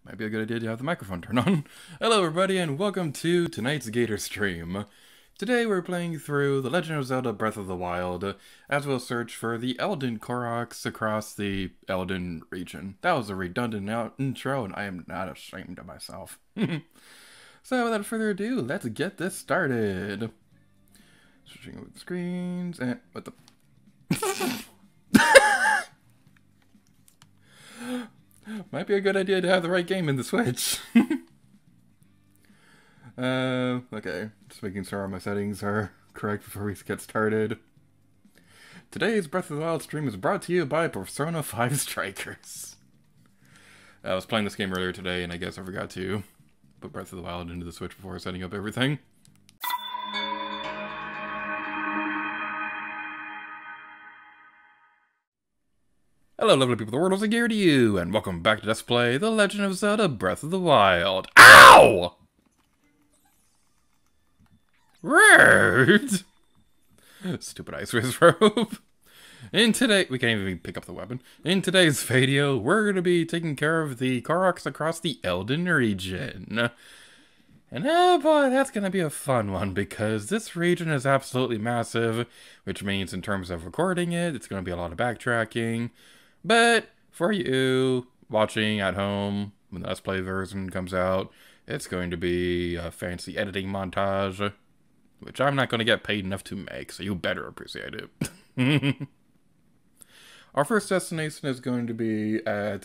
Might be a good idea to have the microphone turned on. Hello everybody and welcome to tonight's Gator stream. Today we're playing through The Legend of Zelda Breath of the Wild, as we'll search for the Eldin Koroks across the Eldin region. That was a redundant intro and I am not ashamed of myself. So without further ado, let's get this started. Switching over the screens and... what the... Might be a good idea to have the right game in the Switch. Okay. Just making sure my settings are correct before we get started. Today's Breath of the Wild stream is brought to you by Persona 5 Strikers. I was playing this game earlier today, and I guess I forgot to put Breath of the Wild into the Switch before setting up everything. Hello lovely people of the world, it's Gear to you, and welcome back to Let's Play The Legend of Zelda Breath of the Wild. Ow! Rude! Stupid ice whiz rope. We can't even pick up the weapon. In today's video, we're going to be taking care of the Koroks across the Eldin region. And oh boy, that's going to be a fun one, because this region is absolutely massive, which means in terms of recording it, it's going to be a lot of backtracking. But for you watching at home, when the Let's Play version comes out, it's going to be a fancy editing montage, which I'm not going to get paid enough to make, so you better appreciate it. Our first destination is going to be at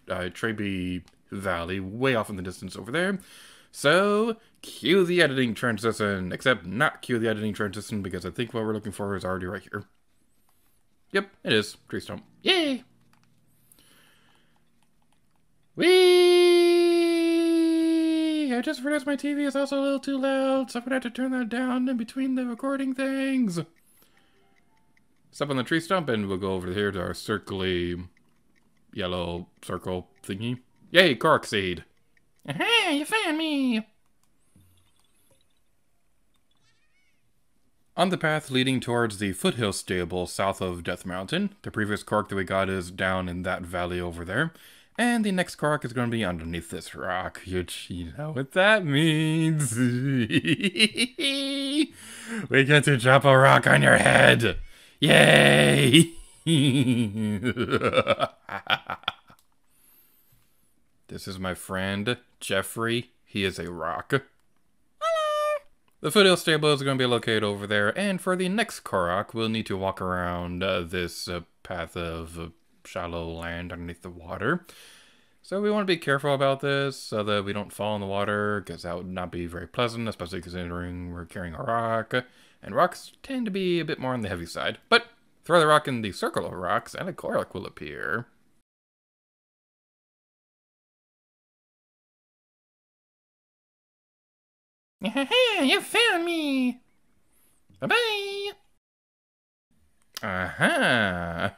Trebi Valley, way off in the distance over there. So, cue the editing transition, except not cue the editing transition, because I think what we're looking for is already right here. Yep, it is. Tree stump. Yay! Whee! I just realized my TV is also a little too loud, so I'm gonna have to turn that down in between the recording things. Step on the tree stump, and we'll go over here to our circly yellow circle thingy. Yay, Korok seed! Aha! You found me! On the path leading towards the Foothill Stable south of Death Mountain, the previous Korok that we got is down in that valley over there. And the next Korok is going to be underneath this rock, which, you know what that means. We get to drop a rock on your head. Yay! This is my friend, Jeffrey. He is a rock. Hello! The Foothill Stable is going to be located over there, and for the next Korok, we'll need to walk around this path of shallow land underneath the water. So we want to be careful about this so that we don't fall in the water, because that would not be very pleasant, especially considering we're carrying a rock. And rocks tend to be a bit more on the heavy side. But throw the rock in the circle of rocks and a Korok will appear. You found me! Bye-bye! Aha!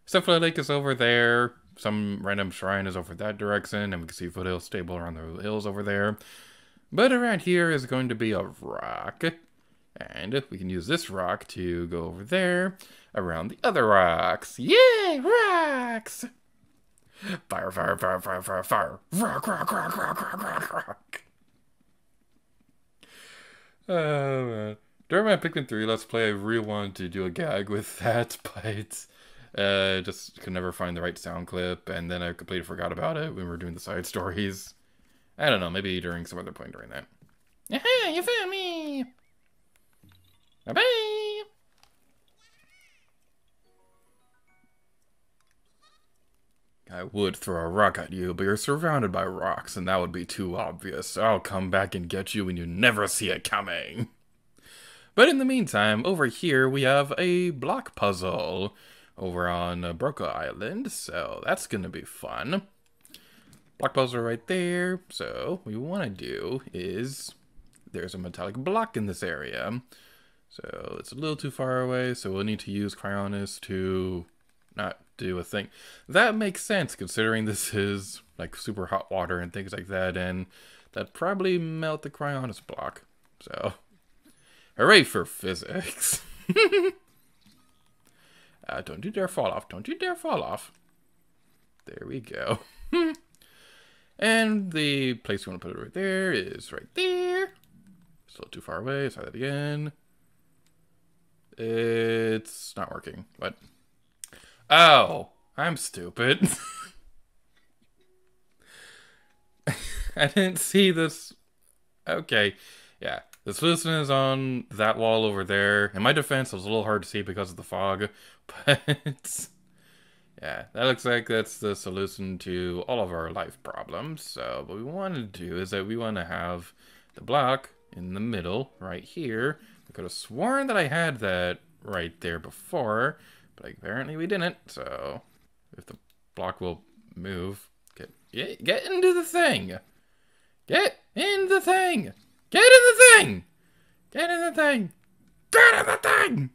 Foothill Lake is over there. Some random shrine is over that direction, and we can see Foothill Stable around the hills over there. But around here is going to be a rock. And we can use this rock to go over there, around the other rocks. Yay, rocks! Fire, fire, fire, fire, fire, fire. Rock, rock, rock, rock, rock, rock, rock. Oh, man. During my Pikmin 3 Let's Play, I really wanted to do a gag with that, but just could never find the right sound clip, and then I completely forgot about it when we were doing the side stories. I don't know, maybe during some other point during that. Aha, you found me! Bye-bye! I would throw a rock at you, but you're surrounded by rocks, and that would be too obvious, so I'll come back and get you when you never see it coming. But in the meantime, over here we have a block puzzle over on Gorko Island, so that's gonna be fun. Block puzzle right there, so what we want to do is, there's a metallic block in this area. So it's a little too far away, so we'll need to use Cryonis to not do a thing. That makes sense, considering this is like super hot water and things like that, and that'd probably melt the Cryonis block. So, hooray for physics. Don't you dare fall off. Don't you dare fall off. There we go. And the place you want to put it right there is right there. It's a little too far away. Let's try that again. It's not working. What? Oh, I'm stupid. I didn't see this. Okay. Yeah. The solution is on that wall over there. In my defense, it was a little hard to see because of the fog. But yeah, that looks like that's the solution to all of our life problems. So what we want to do is that we want to have the block in the middle right here. I could have sworn that I had that right there before, but apparently we didn't. So if the block will move, get into the thing. Get in the thing. Get in the thing. Get in the thing. Get in the thing.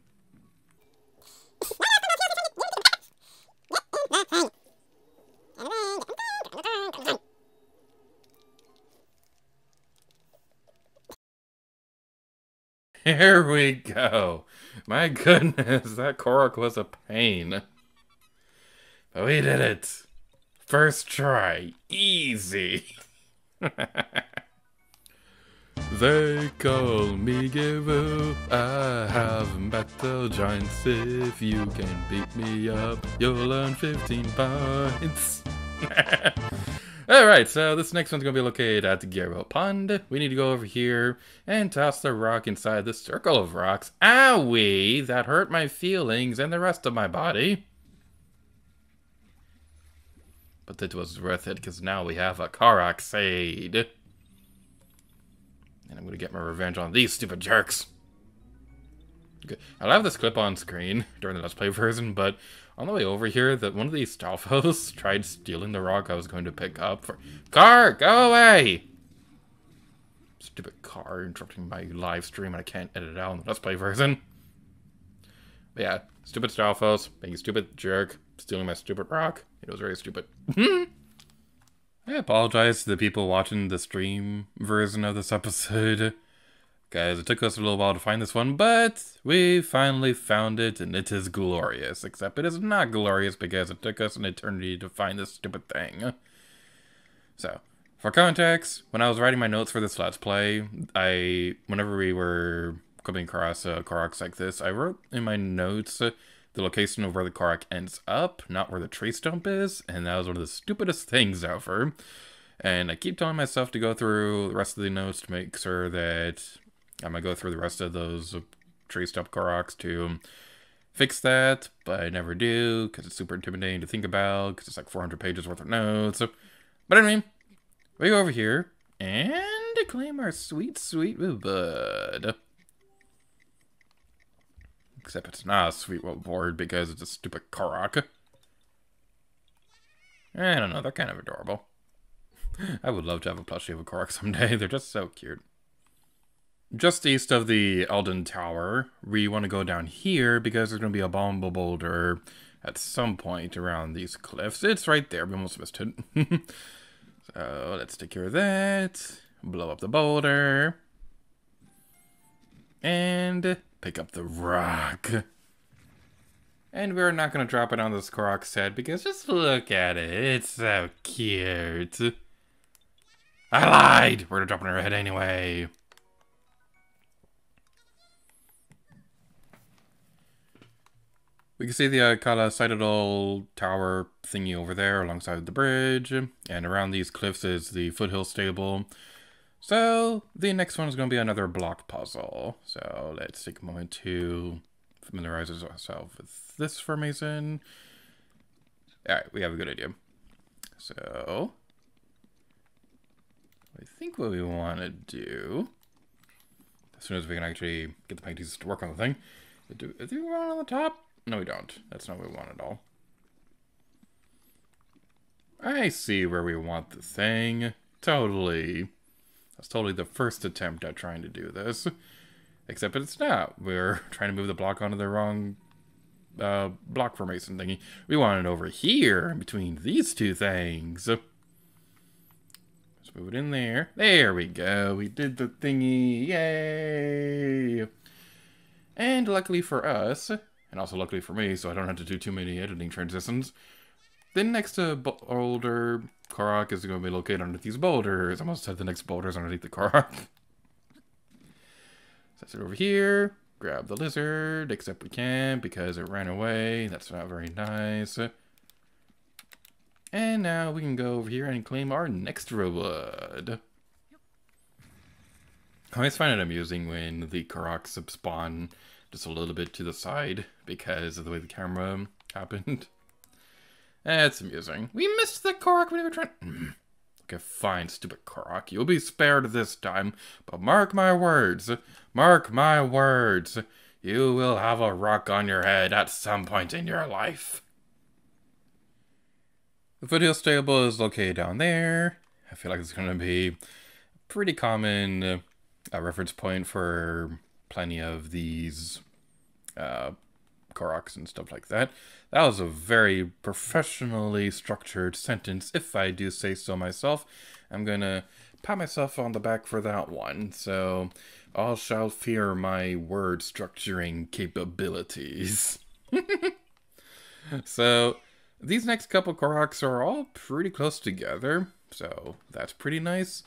Here we go. My goodness, that Korok was a pain. But we did it. First try. Easy. They call me Givu. I have battle giants. If you can beat me up, you'll earn 15 points. Alright, so this next one's going to be located at the Gero Pond. We need to go over here and toss the rock inside the circle of rocks. Owie! That hurt my feelings and the rest of my body. But it was worth it, because now we have a Koroksade. And I'm going to get my revenge on these stupid jerks. Okay. I'll have this clip on screen during the Let's Play version, but on the way over here, that one of these Stalfos tried stealing the rock I was going to pick up for... Car, go away! Stupid car interrupting my live stream and I can't edit it out in the Let's Play version. But yeah, stupid Stalfos, being a stupid jerk, stealing my stupid rock. It was very stupid. I apologize to the people watching the stream version of this episode. Guys, it took us a little while to find this one, but we finally found it, and it is glorious. Except it is not glorious because it took us an eternity to find this stupid thing. So, for context, when I was writing my notes for this Let's Play, whenever we were coming across Koroks like this, I wrote in my notes the location of where the Korok ends up, not where the tree stump is, and that was one of the stupidest things ever. And I keep telling myself to go through the rest of the notes to make sure that I'm going to go through the rest of those tree stump Koroks to fix that, but I never do, because it's super intimidating to think about, because it's like 400 pages worth of notes. But anyway, we go over here, and claim our sweet, sweet bud. Except it's not a sweet reward because it's a stupid Korok. I don't know, they're kind of adorable. I would love to have a plushie of a Korok someday. They're just so cute. Just east of the Olden Tower, we want to go down here because there's going to be a bomb boulder at some point around these cliffs. It's right there. We almost missed it. So let's take care of that. Blow up the boulder. And pick up the rock. And we're not going to drop it on this Korok's head because just look at it. It's so cute. I lied! We're going to drop it on her head anyway. We can see the Citadel Tower thingy over there alongside the bridge. And around these cliffs is the Foothill Stable. So the next one is going to be another block puzzle. So let's take a moment to familiarize ourselves with this formation. Alright, we have a good idea. So I think what we want to do, as soon as we can actually get the paintings to work on the thing, do we want on the top? No, we don't. That's not what we want at all. I see where we want the thing. Totally. That's totally the first attempt at trying to do this. Except it's not. We're trying to move the block onto the wrong block formation thingy. We want it over here, between these two things. Let's move it in there. There we go. We did the thingy. Yay! And luckily for us, and also luckily for me, so I don't have to do too many editing transitions, the next boulder Korok is going to be located underneath these boulders. I almost said the next boulders underneath the Korok. Set it over here. Grab the lizard, except we can't because it ran away. That's not very nice. And now we can go over here and claim our next reward. I always find it amusing when the Koroks spawn just a little bit to the side because of the way the camera happened. It's amusing. We missed the Korok when we were trying. Okay, fine, stupid Korok. You'll be spared this time, but mark my words. Mark my words. You will have a rock on your head at some point in your life. The Foothill Stable is located down there. I feel like it's going to be a pretty common reference point for plenty of these Koroks and stuff like that. That was a very professionally structured sentence, if I do say so myself. I'm gonna pat myself on the back for that one. So, all shall fear my word structuring capabilities. So, these next couple Koroks are all pretty close together. So, that's pretty nice.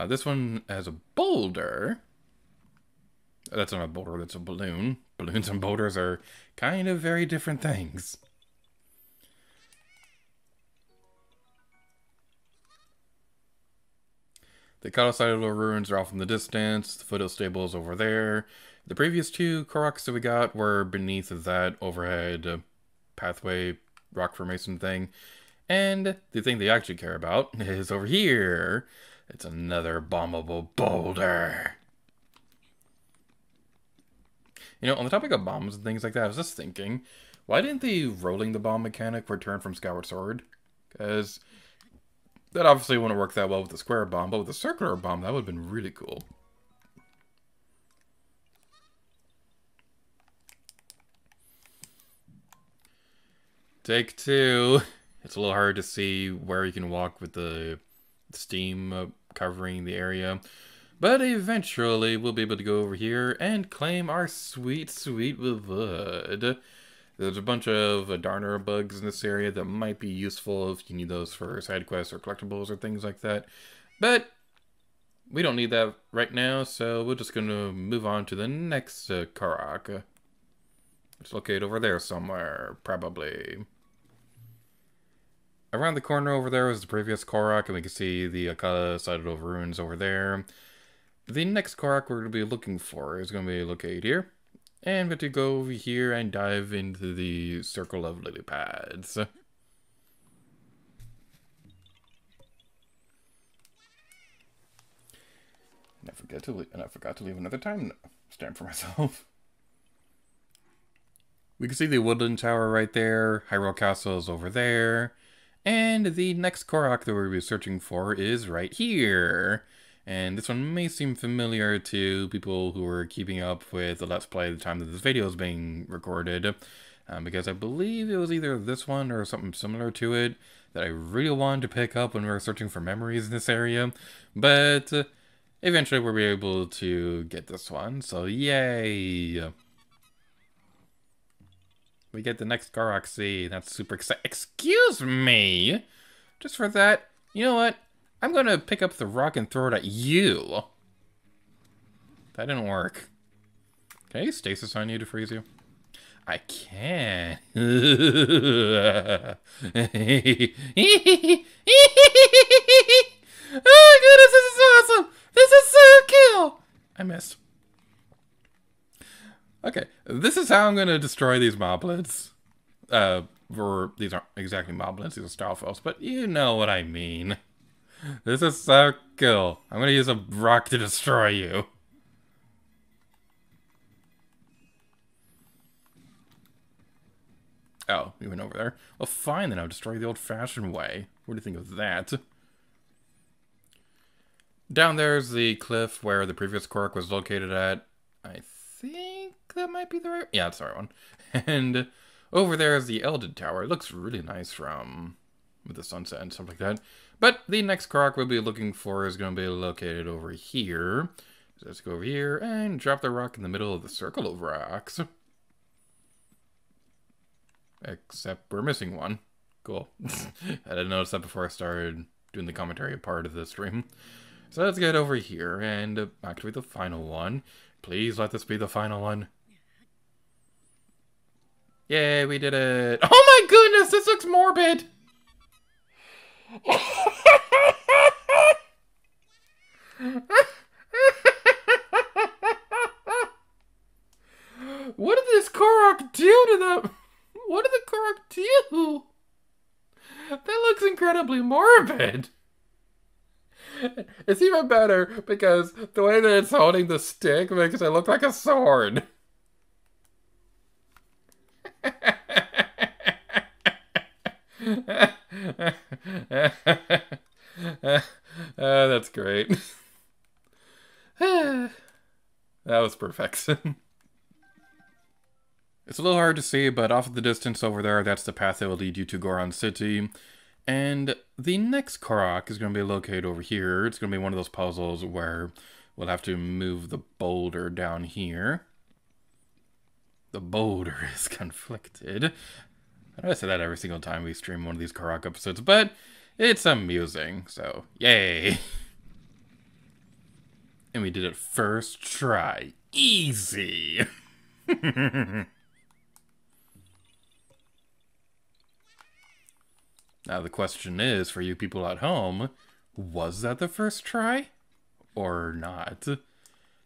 This one has a boulder. That's not a boulder, that's a balloon. Balloons and boulders are kind of very different things. The Untitled ruins are off in the distance. The Foothill Stable is over there. The previous two Koroks that we got were beneath that overhead pathway rock formation thing. And the thing they actually care about is over here. It's another bombable boulder. You know, on the topic of bombs and things like that, I was just thinking, why didn't the rolling the bomb mechanic return from Skyward Sword? Because that obviously wouldn't work that well with the square bomb, but with the circular bomb, that would have been really cool. Take two. It's a little hard to see where you can walk with the steam covering the area. But eventually, we'll be able to go over here and claim our sweet, sweet reward. There's a bunch of Darner bugs in this area that might be useful if you need those for side quests or collectibles or things like that. But we don't need that right now, so we're just going to move on to the next Korok. It's located over there somewhere, probably. Around the corner over there is the previous Korok, and we can see the Akala-sided ruins over there. The next Korok we're going to be looking for is going to be located here. And we're going to go over here and dive into the circle of lily pads. And I forgot to leave another time stamp for myself. We can see the Olden Tower right there. Hyrule Castle is over there. And the next Korok that we'll be searching for is right here. And this one may seem familiar to people who are keeping up with the Let's Play at the time that this video is being recorded. Because I believe it was either this one or something similar to it that I really wanted to pick up when we were searching for memories in this area. But eventually we'll be able to get this one, so yay! We get the next Koroks. That's super exciting. Excuse me! Just for that, you know what? I'm gonna pick up the rock and throw it at you. That didn't work. Can I use stasis on you to freeze you? I can. Oh my goodness, this is awesome! This is so cool! I missed. Okay, this is how I'm gonna destroy these moblins. These aren't exactly moblins, these are starfells, but you know what I mean. This is so cool. I'm gonna use a rock to destroy you. Oh, we went over there. Well, fine then, I'll destroy the old-fashioned way. What do you think of that? Down there's the cliff where the previous Korok was located at. I think that might be the right... Yeah, it's the right one. And over there is the Eldin Tower. It looks really nice from... with the sunset and stuff like that. But the next Korok we'll be looking for is going to be located over here. So let's go over here and drop the rock in the middle of the circle of rocks. Except we're missing one. Cool. I didn't notice that before I started doing the commentary part of the stream. So let's get over here and activate the final one. Please let this be the final one. Yay, we did it. Oh my goodness, this looks morbid. What did this Korok do to them? What did the Korok do? That looks incredibly morbid. It's even better because the way that it's holding the stick makes it look like a sword. That's great. That was perfection. It's a little hard to see, but off in the distance over there, that's the path that will lead you to Goron City. And the next Korok is going to be located over here. It's going to be one of those puzzles where we'll have to move the boulder down here. The boulder is conflicted. I know I say that every single time we stream one of these Korok episodes, but it's amusing, so yay! And we did it first try. Easy! Now the question is, for you people at home, was that the first try? Or not?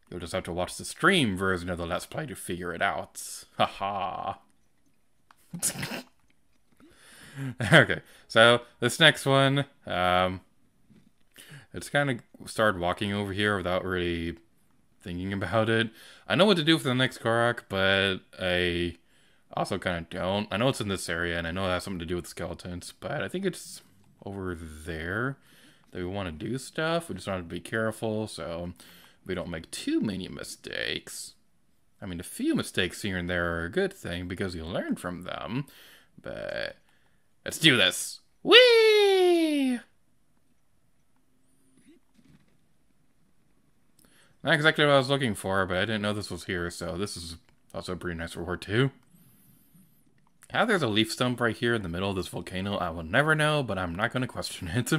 You'll just have to watch the stream version of the Let's Play to figure it out. Haha. Okay, so this next one, I just kind of started walking over here without really thinking about it. I know what to do for the next Korok, but I also kind of don't. I know it's in this area, and I know it has something to do with skeletons, but I think it's over there that we want to do stuff. We just want to be careful so we don't make too many mistakes. I mean, a few mistakes here and there are a good thing because you learn from them, but let's do this. Whee! Not exactly what I was looking for, but I didn't know this was here, so this is also a pretty nice reward too. How there's a leaf stump right here in the middle of this volcano, I will never know, but I'm not going to question it.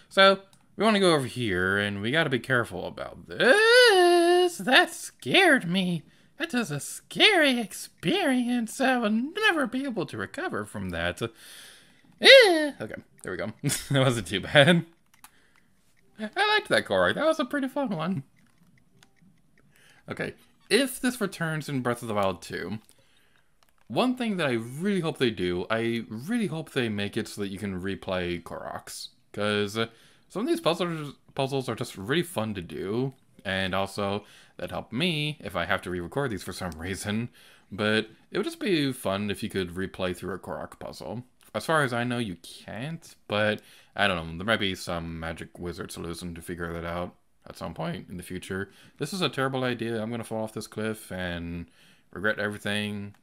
So, we want to go over here, and we got to be careful about this. That scared me. That was a scary experience. I will never be able to recover from that. Okay, there we go. That wasn't too bad. I liked that Korok. That was a pretty fun one. Okay, if this returns in Breath of the Wild 2, one thing that I really hope they do, I really hope they make it so that you can replay Koroks. Because some of these puzzles are just really fun to do. And also, that help me if I have to re-record these for some reason. But it would just be fun if you could replay through a Korok puzzle. As far as I know, you can't. But, I don't know, there might be some magic wizard solution to figure that out at some point in the future. This is a terrible idea. I'm going to fall off this cliff and regret everything.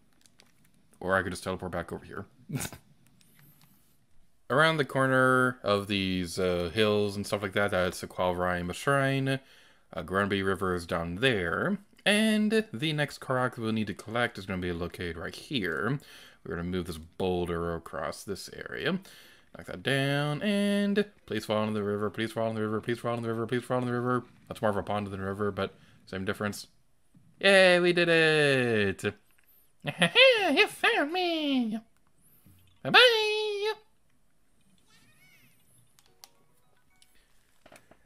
Or I could just teleport back over here. Around the corner of these hills and stuff like that, that's the Qualrime Shrine. Grunby River is down there. And the next Korok we'll need to collect is going to be located right here. We're going to move this boulder across this area. Knock that down, and please fall into the river, please fall in the river, please fall in the river, please fall in the river. That's more of a pond than a river, but same difference. Yay, we did it! You found me! Bye-bye!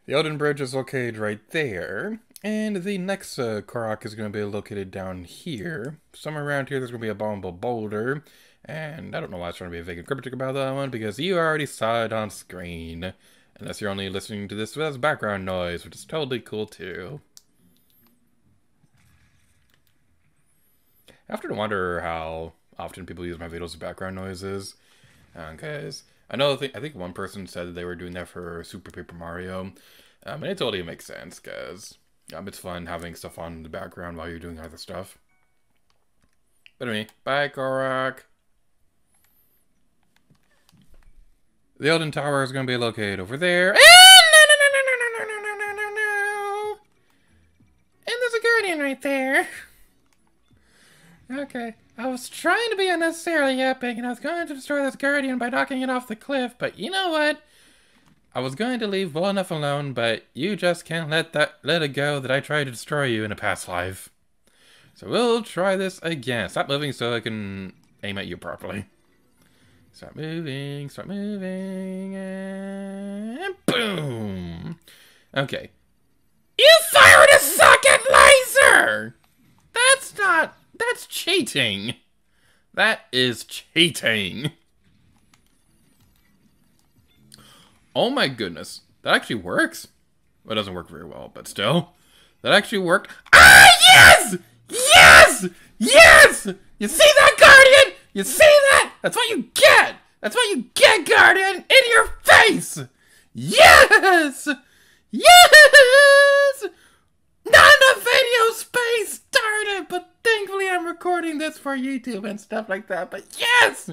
The Eldin Bridge is located right there, and the next Korok is going to be located down here. Somewhere around here there's going to be a bombable boulder, and I don't know why I was trying to be vague and cryptic about that one, because you already saw it on screen. Unless you're only listening to this as background noise, which is totally cool too. I often wonder how often people use my videos as background noises, because I think one person said that they were doing that for Super Paper Mario, and it totally makes sense, because it's fun having stuff on in the background while you're doing other stuff. But anyway, bye Korok! The Olden Tower is going to be located over there. No! And there's a guardian right there. Okay, I was trying to be unnecessarily epic, and I was going to destroy this guardian by knocking it off the cliff, but you know what? I was going to leave well enough alone, but you just can't let it go that I tried to destroy you in a past life. So we'll try this again. Stop moving so I can aim at you properly. Start moving, and boom! Okay. You fired a second laser! That's cheating. That is cheating. Oh my goodness. That actually works. Well, it doesn't work very well, but still. That actually worked. Ah, yes! Yes! Yes! You see that, Guardian? You see that? That's what you get! That's what you get, Guardian! In your face! Yes! Yes! Not enough video space! Darn it! But thankfully I'm recording this for YouTube and stuff like that. But yes!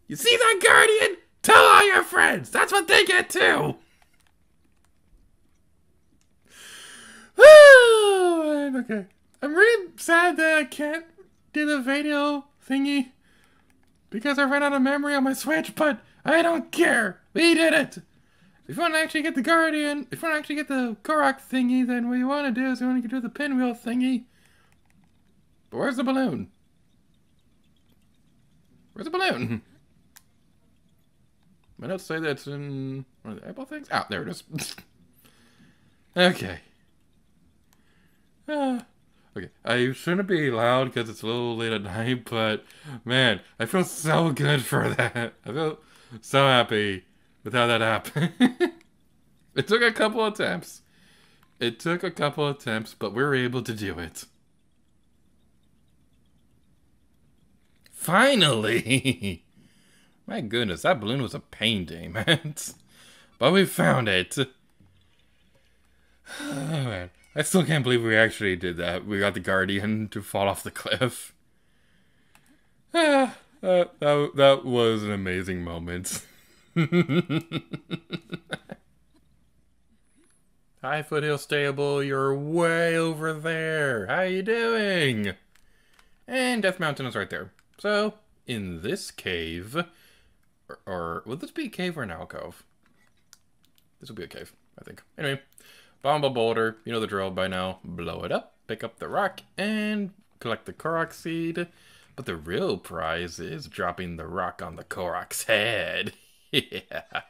You see that, Guardian? Tell all your friends! That's what they get too! Oh, man, okay. I'm really sad that I can't do the video thingy because I ran out of memory on my Switch, but I don't care. We did it. If you want to actually get the Guardian, if you want to actually get the Koroks thingy, then what you want to do is you want to do the pinwheel thingy. But where's the balloon? Where's the balloon? My notes say that it's in one of the apple things. Ah, there it is. Okay. Okay, I shouldn't be loud because it's a little late at night, but man, I feel so good for that. I feel so happy with how that happened. It took a couple attempts. But we were able to do it. Finally! My goodness, that balloon was a pain, damn it. But we found it. Oh man. I still can't believe we actually did that. We got the Guardian to fall off the cliff. That was an amazing moment. Hi, Foothill Stable. You're way over there. How you doing? And Death Mountain is right there. So, in this cave, or will this be a cave or an alcove? This will be a cave, I think. Anyway. Bomb a boulder, you know the drill by now. Blow it up, pick up the rock, and collect the Koroks seed. But the real prize is dropping the rock on the Koroks head. Yeah.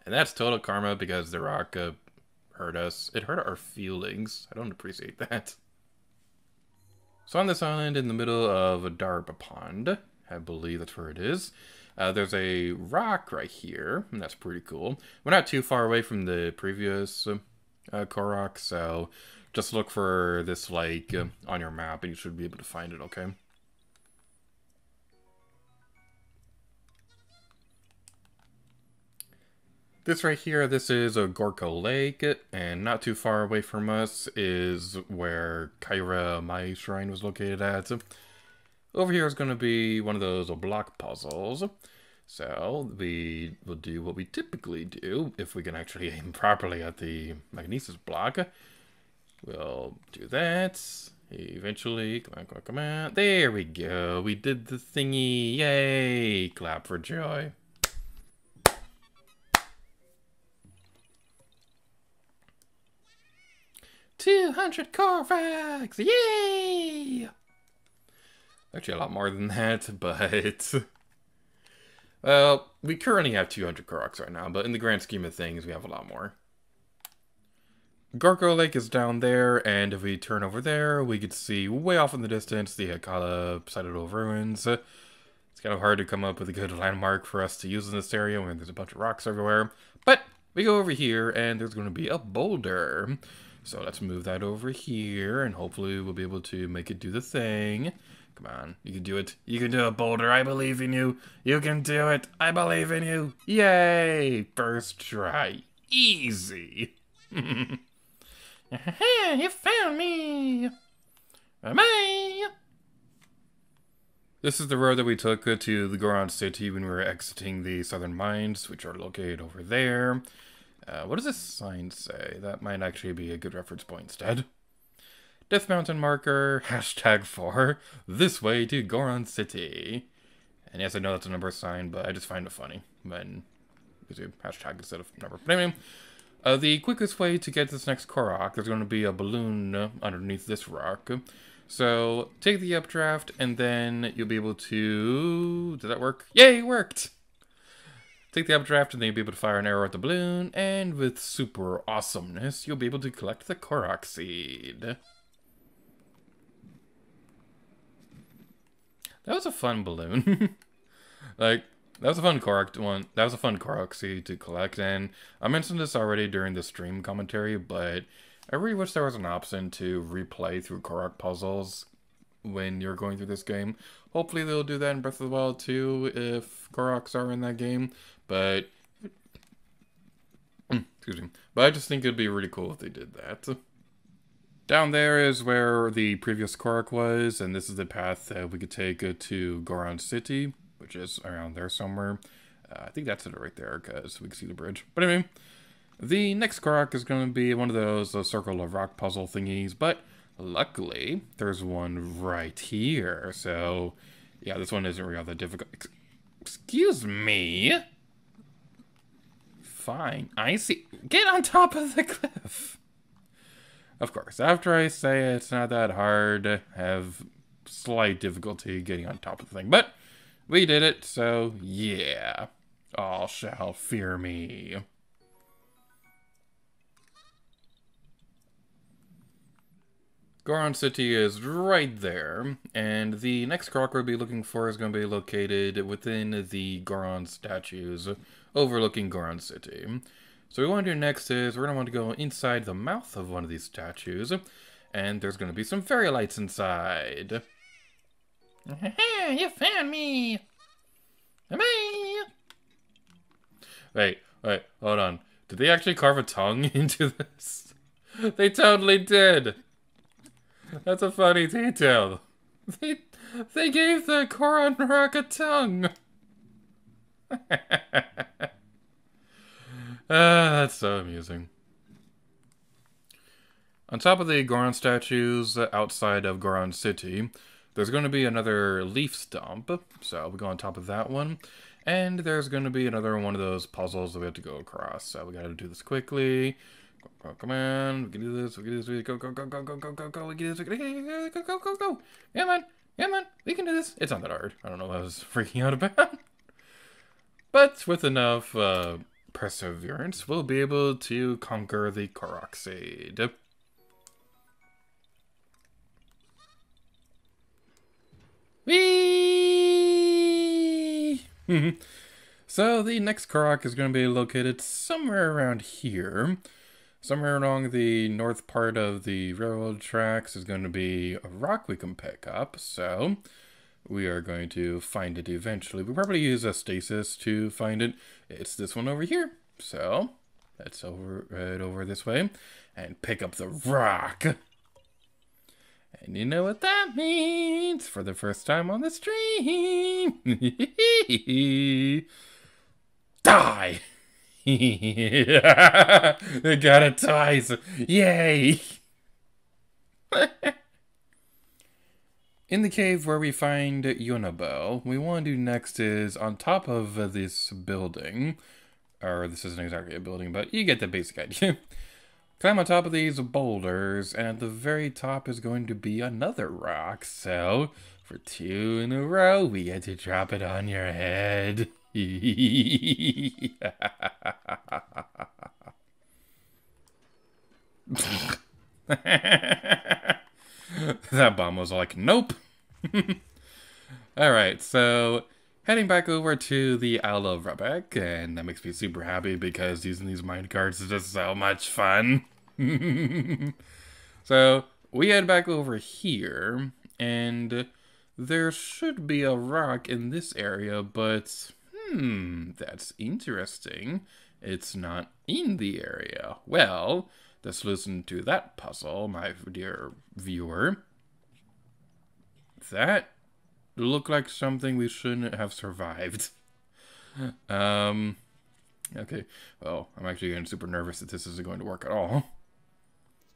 And that's total karma because the rock hurt us. It hurt our feelings. I don't appreciate that. So on this island in the middle of a Darba pond, I believe that's where it is. There's a rock right here, and that's pretty cool. We're not too far away from the previous Koroks, so just look for this lake on your map, and you should be able to find it, okay? This right here, this is a Gorko Lake, and not too far away from us is where Kyra, my shrine, was located at. Over here is going to be one of those block puzzles. So we will do what we typically do if we can actually aim properly at the magnesis block. We'll do that. Eventually, come on. There we go. We did the thingy. Yay! Clap for joy. $200 Koroks! Yay! Actually, a lot more than that, but... Well, we currently have 200 Koroks right now, but in the grand scheme of things, we have a lot more. Gorko Lake is down there, and if we turn over there, we could see way off in the distance the Hakala-Sided ruins. It's kind of hard to come up with a good landmark for us to use in this area when there's a bunch of rocks everywhere. But we go over here, and there's going to be a boulder. So let's move that over here, and hopefully we'll be able to make it do the thing. Come on, you can do it. You can do it, Boulder. I believe in you. You can do it. I believe in you. Yay! First try. Easy. You found me. Bye-bye. This is the road that we took to the Goron City when we were exiting the southern mines, which are located over there. What does this sign say? That might actually be a good reference point instead. Death Mountain marker, #4, this way to Goron City. And yes, I know that's a number sign, but I just find it funny when Is a hashtag instead of number. But anyway, the quickest way to get this next Korok, there's going to be a balloon underneath this rock. So take the updraft, and then you'll be able to... Did that work? Yay, it worked! Take the updraft, and then you'll be able to fire an arrow at the balloon, and with super awesomeness, you'll be able to collect the Korok seed. That was a fun balloon. Like, that was a fun Korok one. That was a fun Korok seed to collect, and I mentioned this already during the stream commentary, but I really wish there was an option to replay through Korok puzzles when you're going through this game. Hopefully they'll do that in Breath of the Wild too, if Koroks are in that game, but... excuse me. But I just think it'd be really cool if they did that. Down there is where the previous Korok was, and this is the path that we could take to Goron City, which is around there somewhere. I think that's it right there, because we can see the bridge. But anyway, the next Korok is going to be one of those circle of rock puzzle thingies, but luckily, there's one right here. So, yeah, this one isn't really that difficult. Excuse me? Fine, I see. Get on top of the cliff! Of course, after I say it's not that hard, have slight difficulty getting on top of the thing. But we did it, so yeah. All shall fear me. Goron City is right there, and the next Korok we'll be looking for is going to be located within the Goron statues overlooking Goron City. So what we want to do next is we're going to want to go inside the mouth of one of these statues, and there's going to be some fairy lights inside. You found me! Bye! Wait, hold on. Did they actually carve a tongue into this? They totally did! That's a funny detail. They gave the Goron rock a tongue! That's so amusing. On top of the Goron statues outside of Goron City, there's going to be another leaf stump. So we go on top of that one. And there's going to be another one of those puzzles that we have to go across. So we got to do this quickly. Come on, we can do this, we can do this, go, go, go, go, go, go, go, go, we can do this, go, go, go, go, come on, we can do this. It's not that hard. I don't know what I was freaking out about. But with enough perseverance, we'll be able to conquer the Korok seed. Whee! So the next Korok is going to be located somewhere around here. Somewhere along the north part of the railroad tracks is going to be a rock we can pick up. So we are going to find it eventually. We'll probably use a stasis to find it. It's this one over here. So let's right over this way and pick up the rock. And you know what that means for the first time on the stream. Die! I got it twice. Yay! In the cave where we find Yonabo, we want to do next is on top of this building, or this isn't exactly a building, but you get the basic idea. Climb on top of these boulders, and at the very top is going to be another rock. So, for 2 in a row, we get to drop it on your head. That bomb was like, nope. Alright, so heading back over to the Isle of Rebek, and that makes me super happy because using these minecarts is just so much fun. So we head back over here, and there should be a rock in this area, but that's interesting. It's not in the area. Well, the solution to that puzzle, my dear viewer, that looked like something we shouldn't have survived. Okay, well, I'm actually getting super nervous that this isn't going to work at all.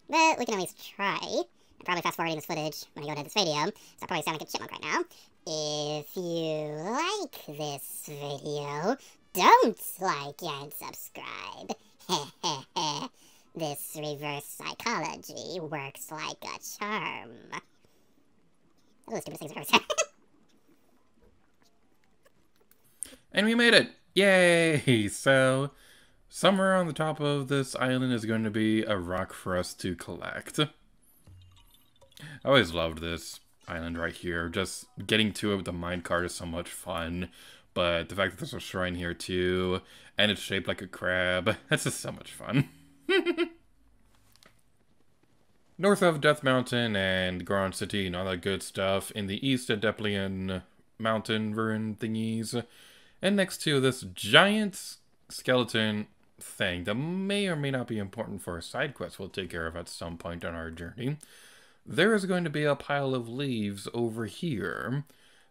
But we can always try. I'm probably fast-forwarding this footage when I go to this video, so I probably sound like a chipmunk right now. If you like this video, don't like and subscribe. This reverse psychology works like a charm. Oh, stupid things are And we made it! Yay! So, somewhere on the top of this island is going to be a rock for us to collect. I always loved this island right here. Just getting to it with the minecart is so much fun. But the fact that there's a shrine here too, and it's shaped like a crab, that's just so much fun. North of Death Mountain and Goron City and all that good stuff. In the east, a Deplian mountain ruin thingies. And next to this giant skeleton thing that may or may not be important for a side quest we'll take care of at some point on our journey, there is going to be a pile of leaves over here.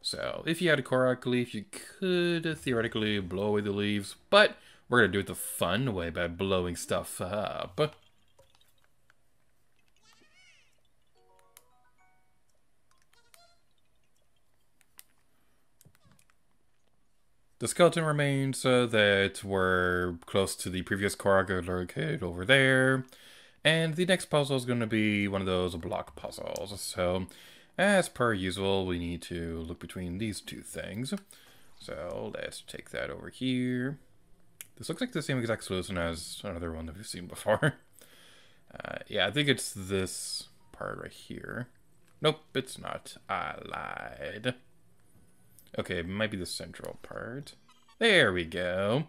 So, if you had a Korok leaf, you could theoretically blow away the leaves, but we're going to do it the fun way by blowing stuff up. The skeleton remains that were close to the previous Korok are located over there. And the next puzzle is going to be one of those block puzzles. So, as per usual, we need to look between these two things. So, let's take that over here. This looks like the same exact solution as another one that we've seen before. Yeah, I think it's this part right here. Nope, it's not. I lied. Okay, it might be the central part. There we go.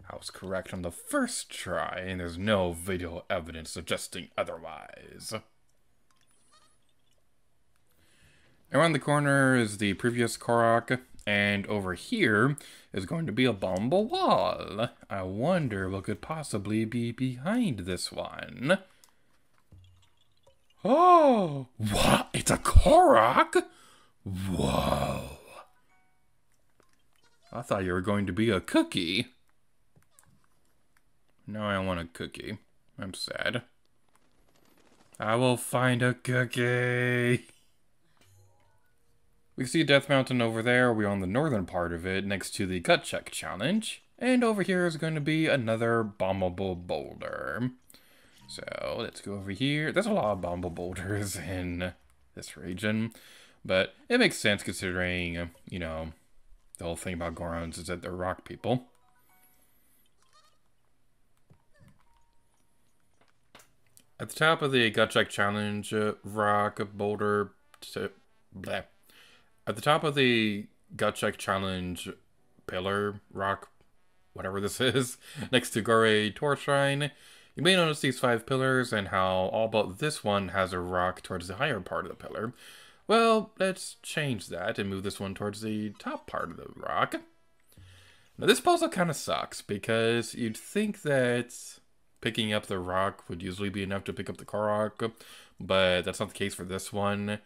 I was correct on the first try, and there's no video evidence suggesting otherwise. Around the corner is the previous Korok, and over here is going to be a bumble wall. I wonder what could possibly be behind this one. Oh, what? It's a Korok? Whoa. I thought you were going to be a cookie. Now I want a cookie. I'm sad. I will find a cookie. We see Death Mountain over there. We're on the northern part of it, next to the Gut Check Challenge. And over here is going to be another bombable boulder. So, let's go over here. There's a lot of bombable boulders in this region. But it makes sense considering, you know, the whole thing about Gorons is that they're rock people. At the top of the Gut Check Challenge rock boulder... Bleh. At the top of the Gut Check Challenge pillar, rock, whatever this is, next to Gorko Lake Shrine, you may notice these 5 pillars and how all but this one has a rock towards the higher part of the pillar. Well, let's change that and move this one towards the top part of the rock. Now this puzzle kind of sucks because you'd think that picking up the rock would usually be enough to pick up the Korok, but that's not the case for this one.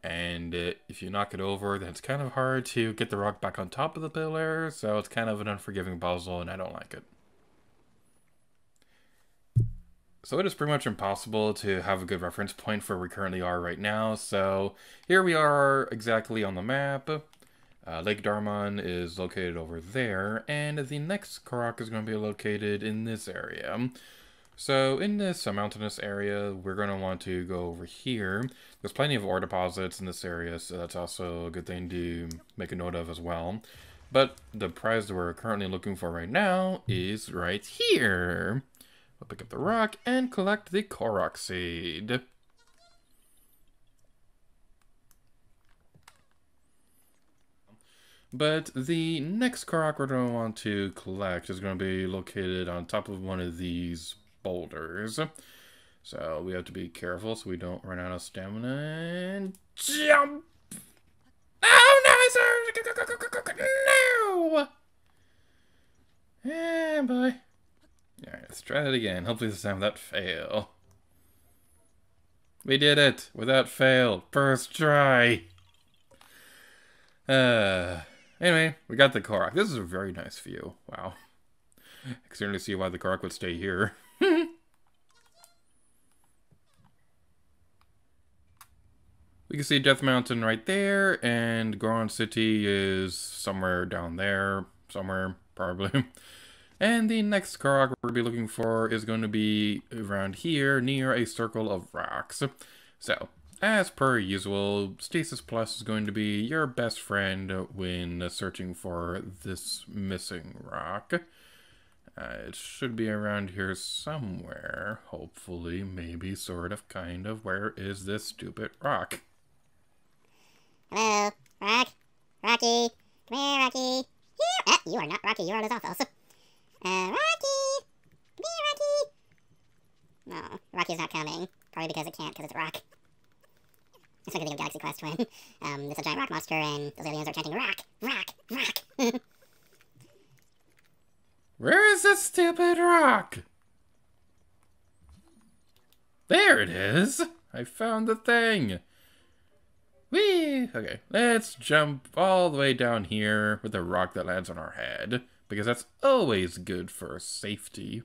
And if you knock it over, then it's kind of hard to get the rock back on top of the pillar, so it's kind of an unforgiving puzzle, and I don't like it. So it is pretty much impossible to have a good reference point for where we currently are right now, so here we are exactly on the map. Lake Darman is located over there, and the next Korok is going to be located in this area. So in this mountainous area, we're going to want to go over here. There's plenty of ore deposits in this area, so that's also a good thing to make a note of as well. But the prize that we're currently looking for right now is right here. We'll pick up the rock and collect the Korok seed. But the next Korok we're going to want to collect is going to be located on top of one of these boulders. So we have to be careful so we don't run out of stamina and jump! Oh no, sir! No! Eh, boy. Alright, let's try that again. Hopefully this time without fail. We did it! Without fail. First try! Anyway, we got the Korok. This is a very nice view. Wow. I can certainly see why the Korok would stay here. We can see Death Mountain right there, and Goron City is somewhere down there, somewhere. probably. And the next Korok we're going to be looking for is going to be around here, near a circle of rocks. So, as per usual, Stasis Plus is going to be your best friend when searching for this missing rock. It should be around here somewhere, hopefully, maybe, sort of, kind of. Where is this stupid rock? Hello, Rock? Rocky? Come here, Rocky. Here! You are not Rocky, you are Lizalfos. Rocky! Come here, Rocky! No, Rocky's not coming. Probably because it can't, because it's a rock. It's like the video Galaxy Quest when it's a giant rock monster and those aliens are chanting, rock, rock, rock! Where is this stupid rock? There it is! I found the thing! Whee! Okay, let's jump all the way down here with the rock that lands on our head, because that's always good for safety.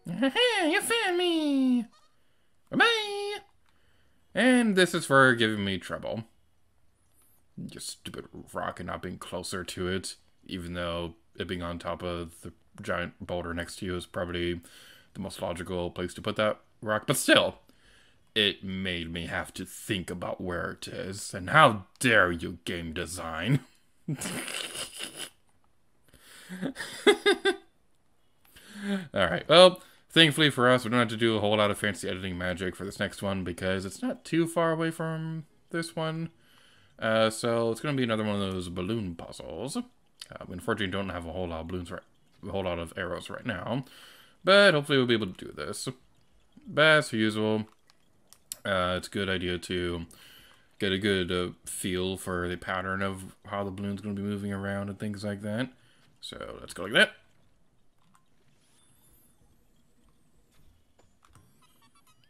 You found me! Bye-bye! And this is for giving me trouble. You stupid rock and not being closer to it, even though it being on top of the giant boulder next to you is probably the most logical place to put that rock. But still, it made me have to think about where it is. And how dare you, game design? Alright, well, thankfully for us, we don't have to do a whole lot of fancy editing magic for this next one because it's not too far away from this one. So it's going to be another one of those balloon puzzles. Unfortunately, don't have a whole lot of balloons a whole lot of arrows right now. But hopefully we'll be able to do this. But as usual, it's a good idea to get a good feel for the pattern of how the balloon's going to be moving around and things like that. So let's go like that.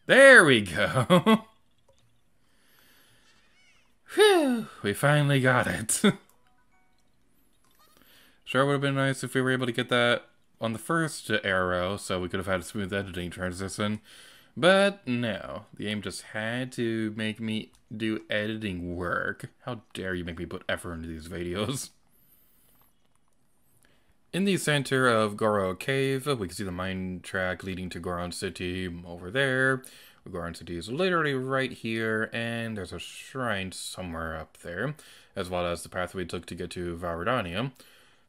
There we go. Whew, we finally got it. Sure would have been nice if we were able to get that on the first arrow, so we could have had a smooth editing transition. But no, the game just had to make me do editing work. How dare you make me put effort into these videos. In the center of Gorko Cave, we can see the mine track leading to Goron City over there. Goron City is literally right here, and there's a shrine somewhere up there, as well as the path we took to get to Valradania.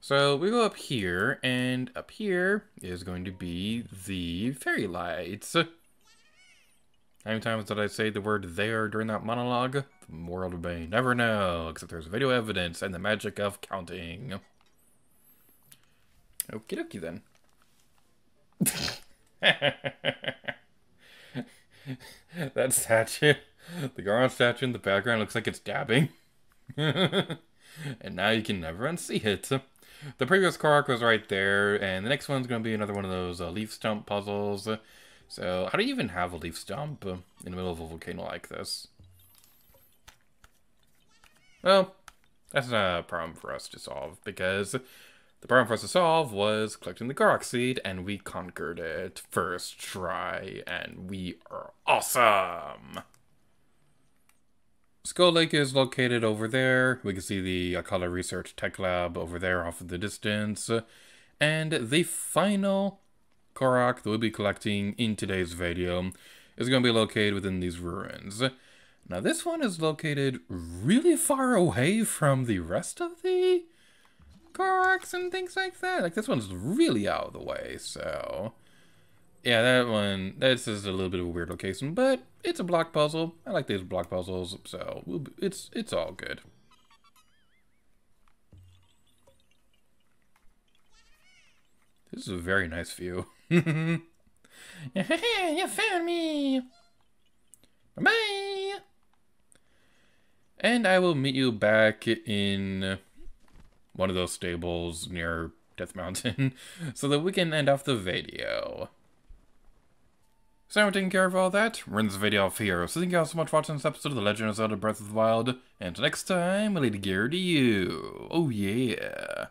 So we go up here, and up here is going to be the fairy lights. How many times did I say the word there during that monologue? The world may never know, except there's video evidence and the magic of counting. Okie dokie then. That statue, the Goron statue in the background looks like it's dabbing. And now you can never unsee it. The previous Korok was right there, and the next one's going to be another one of those leaf stump puzzles. So, how do you even have a leaf stump in the middle of a volcano like this? Well, that's not a problem for us to solve, because the problem for us to solve was collecting the Korok seed, and we conquered it first try, and we are awesome! Skull Lake is located over there. We can see the Color Research Tech Lab over there off in the distance. And the final Korok that we'll be collecting in today's video is going to be located within these ruins. Now this one is located really far away from the rest of the Koroks and things like that. Like this one's really out of the way, so yeah, that one, this is a little bit of a weird location, but it's a block puzzle. I like these block puzzles, so it's all good. This is a very nice view. You found me! Bye-bye! And I will meet you back in one of those stables near Death Mountain so that we can end off the video. So I'm taking care of all that. We're in this video off here. So thank you all so much for watching this episode of The Legend of Zelda Breath of the Wild. And until next time, I'll leave the gear to you. Oh yeah.